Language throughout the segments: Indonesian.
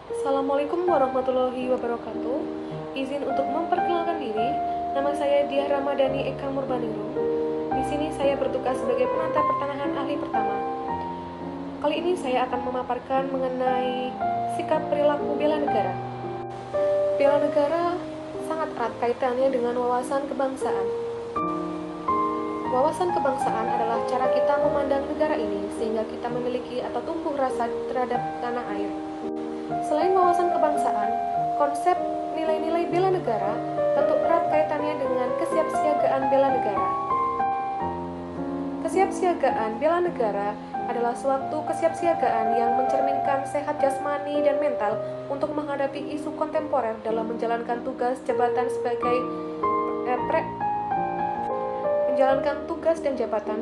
Assalamualaikum warahmatullahi wabarakatuh. Izin untuk memperkenalkan diri, nama saya Diah Ramadhani Eka Murbaningrum. Di sini saya bertugas sebagai pengantar pertanahan ahli pertama. Kali ini saya akan memaparkan mengenai sikap perilaku bela negara. Bela negara sangat erat kaitannya dengan wawasan kebangsaan. Wawasan kebangsaan adalah cara kita memandang negara ini sehingga kita memiliki atau tumbuh rasa terhadap tanah air. Selain wawasan kebangsaan, konsep nilai-nilai bela negara tentu erat kaitannya dengan kesiapsiagaan bela negara. Kesiapsiagaan bela negara adalah suatu kesiapsiagaan yang mencerminkan sehat jasmani dan mental untuk menghadapi isu kontemporer dalam menjalankan tugas jabatan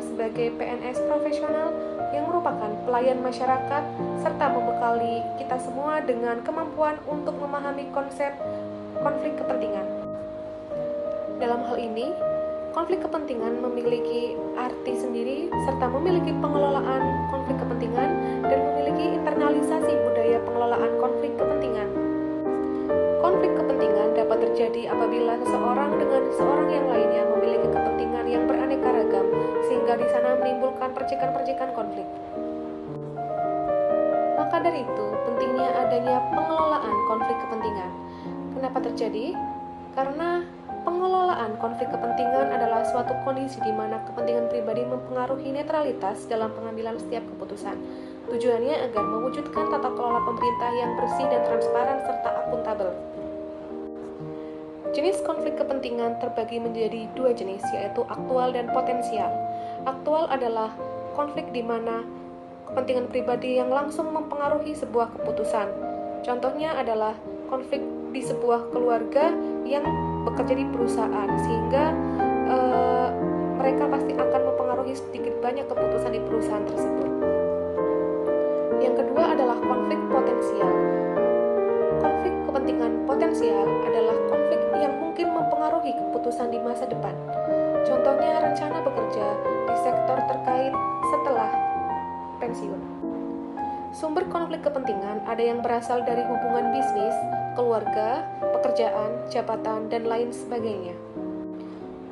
sebagai PNS profesional yang merupakan pelayan masyarakat serta membekali kita semua dengan kemampuan untuk memahami konsep konflik kepentingan. Dalam hal ini, konflik kepentingan memiliki arti sendiri serta memiliki pengelolaan konflik kepentingan dan memiliki internalisasi budaya pengelolaan konflik kepentingan. Konflik kepentingan dapat terjadi apabila seseorang dengan seorang yang lainnya memiliki kepentingan yang beraneka ragam, sehingga di sana menimbulkan percikan-percikan konflik. Maka dari itu, pentingnya adanya pengelolaan konflik kepentingan. Kenapa terjadi? Karena pengelolaan konflik kepentingan adalah suatu kondisi di mana kepentingan pribadi mempengaruhi netralitas dalam pengambilan setiap keputusan. Tujuannya agar mewujudkan tata kelola pemerintah yang bersih dan transparan serta akuntabel. Jenis konflik kepentingan terbagi menjadi dua jenis, yaitu aktual dan potensial. Aktual adalah konflik di mana kepentingan pribadi yang langsung mempengaruhi sebuah keputusan. Contohnya adalah konflik di sebuah keluarga yang bekerja di perusahaan, sehingga mereka pasti akan mempengaruhi sedikit banyak keputusan di perusahaan tersebut. Yang kedua adalah konflik potensial. Konflik kepentingan potensial adalah konflik yang mungkin mempengaruhi keputusan di masa depan. Contohnya rencana bekerja di sektor terkait setelah pensiun. Sumber konflik kepentingan ada yang berasal dari hubungan bisnis, keluarga, pekerjaan, jabatan, dan lain sebagainya.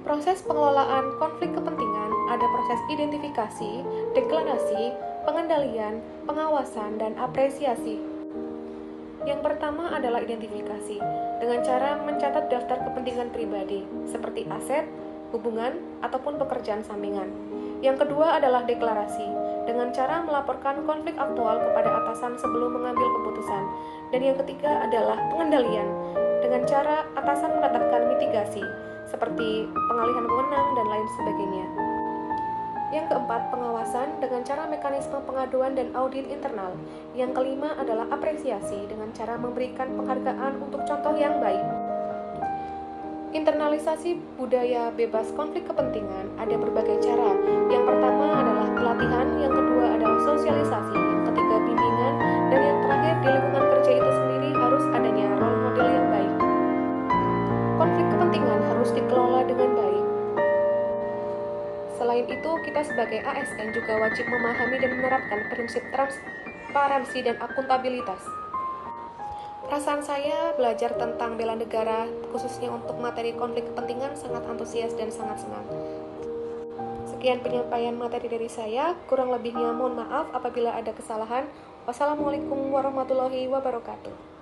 Proses pengelolaan konflik kepentingan ada proses identifikasi, deklarasi, pengendalian, pengawasan, dan apresiasi. Yang pertama adalah identifikasi, dengan cara mencatat daftar kepentingan pribadi, seperti aset, hubungan, ataupun pekerjaan sampingan. Yang kedua adalah deklarasi, dengan cara melaporkan konflik aktual kepada atasan sebelum mengambil keputusan. Dan yang ketiga adalah pengendalian, dengan cara atasan menetapkan mitigasi, seperti pengalihan wewenang dan lain sebagainya. Yang keempat, pengawasan dengan cara mekanisme pengaduan dan audit internal. Yang kelima adalah apresiasi dengan cara memberikan penghargaan untuk contoh yang baik. Internalisasi budaya bebas konflik kepentingan ada berbagai cara. Yang pertama adalah pelatihan, yang kedua adalah sosialisasi, yang ketiga bimbingan, dan yang terakhir di lingkungan kerja itu sendiri harus adanya role model yang baik. Konflik kepentingan harus dikelola dengan baik. Selain itu, kita sebagai ASN juga wajib memahami dan menerapkan prinsip transparansi dan akuntabilitas. Perasaan saya belajar tentang bela negara, khususnya untuk materi konflik kepentingan, sangat antusias dan sangat senang. Sekian penyampaian materi dari saya, kurang lebihnya mohon maaf apabila ada kesalahan. Wassalamualaikum warahmatullahi wabarakatuh.